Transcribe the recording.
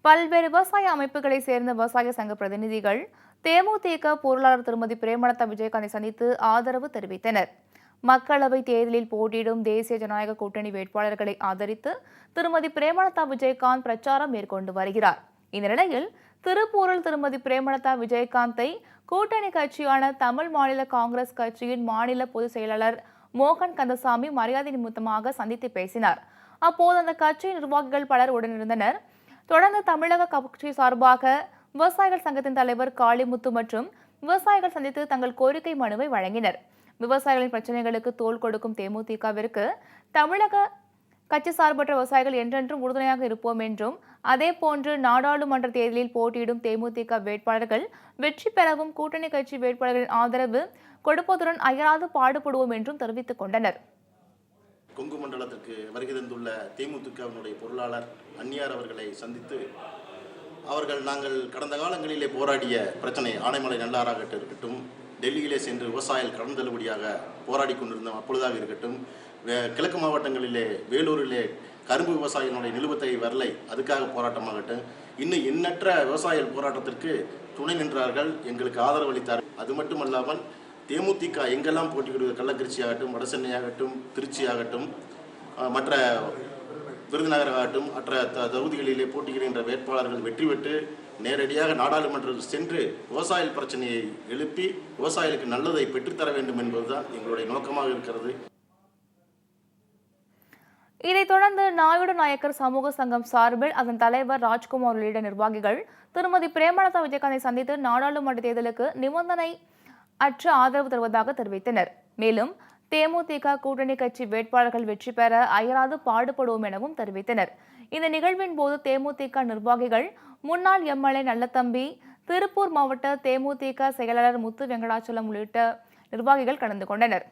பல்வேறு விவசாய அமைப்புகளை சேர்ந்த விவசாய சங்க பிரதிநிதிகள் தேமுதிக பொருளாளர் திருமதி பிரேமலதா விஜயகாந்தை சந்தித்து ஆதரவு தெரிவித்தனர். மக்களவை தேர்தலில் போட்டியிடும் தேசிய ஜனநாயக கூட்டணி வேட்பாளர்களை ஆதரித்து திருமதி பிரேமலதா விஜயகாந்த் பிரச்சாரம் மேற்கொண்டு வருகிறார். இந்த நிலையில் திருப்பூரில் திருமதி பிரேமலதா விஜயகாந்தை கூட்டணி கட்சியான தமிழ் மாநில காங்கிரஸ் கட்சியின் மாநில பொதுச் செயலாளர் மோகன் கந்தசாமி மரியாதை நிமித்தமாக சந்தித்து பேசினார். அப்போது அந்த கட்சியின் நிர்வாகிகள் பலர் உடனிருந்தனர். தொடர்ந்து தமிழக கட்சி சார்பாக விவசாயிகள் சங்கத்தின் தலைவர் காளிமுத்து மற்றும் விவசாயிகள் சந்தித்து தங்கள் கோரிக்கை மனுவை வழங்கினர். விவசாயிகளின் பிரச்சனைகளுக்கு தோள் கொடுக்கும் தேமுதிகவிற்கு தமிழக கட்சி சார்பற்ற விவசாயிகள் என்றென்றும் உறுதுணையாக இருப்போம் என்றும், அதேபோன்று நாடாளுமன்ற தேர்தலில் போட்டியிடும் தேமுதிக வேட்பாளர்கள் வெற்றி பெறவும் கூட்டணி கட்சி வேட்பாளர்களின் ஆதரவு கொடுப்பதுடன் அயராது பாடுபடுவோம் என்றும் தெரிவித்துக் கொண்டனர். கொங்கு மண்டலத்திற்கு வருகை தந்துள்ள தேமுதிகவினுடைய பொருளாளர் அந்நியார் அவர்களை சந்தித்து நாங்கள் கடந்த காலங்களிலே போராடிய பிரச்சனை ஆனைமலை நல்லாராக இருக்கட்டும், டெல்லியிலே சென்று விவசாயிகள் கடன் தள்ளுபடியாக போராடி கொண்டிருந்தோம் அப்பொழுதாக இருக்கட்டும், கிழக்கு மாவட்டங்களிலே வேலூரிலே கரும்பு விவசாயிகளுடைய நிலுவத்தை வரலை அதுக்காக போராட்டமாகட்டும், இன்னும் எண்ணற்ற விவசாயிகள் போராட்டத்திற்கு துணை நின்றார்கள், எங்களுக்கு ஆதரவு அளித்தார்கள். அது மட்டுமல்லாமல் தேமுதிக எங்கெல்லாம் போட்டியிடுவது கள்ளக்குறிச்சி ஆகட்டும், வடசென்னை ஆகட்டும், திருச்சி ஆகட்டும், மற்ற விருதுநகர் ஆகட்டும், மற்ற தொகுதிகளிலே போட்டியிடுகின்ற வேட்பாளர்கள் வெற்றி பெற்று நேரடியாக நாடாளுமன்றத்தில் சென்று விவசாயிகள் பிரச்சனையை எழுப்பி விவசாயிகளுக்கு நல்லதை பெற்றுத்தர வேண்டும் என்பதுதான் எங்களுடைய நோக்கமாக இருக்கிறது. இதைத் தொடர்ந்து நாயுடு நாயக்கர் சமூக சங்கம் சார்பில் அதன் தலைவர் ராஜ்குமார் உள்ளிட்ட நிர்வாகிகள் திருமதி பிரேமலதா விஜயகாந்தை சந்தித்து நாடாளுமன்ற தேர்தலுக்கு நிபந்தனை அற்ற ஆதரவு தருவதாக தெரிவித்தனர். மேலும் தேமுதிக கூட்டணி கட்சி வேட்பாளர்கள் வெற்றி பெற அயராது பாடுபடுவோம் எனவும் தெரிவித்தனர். இந்த நிகழ்வின் போது தேமுதிக நிர்வாகிகள் முன்னாள் எம்எல்ஏ நல்லதம்பி, திருப்பூர் மாவட்ட தேமுதிக செயலாளர் முத்து வெங்கடாச்சலம் உள்ளிட்ட நிர்வாகிகள் கலந்து கொண்டனர்.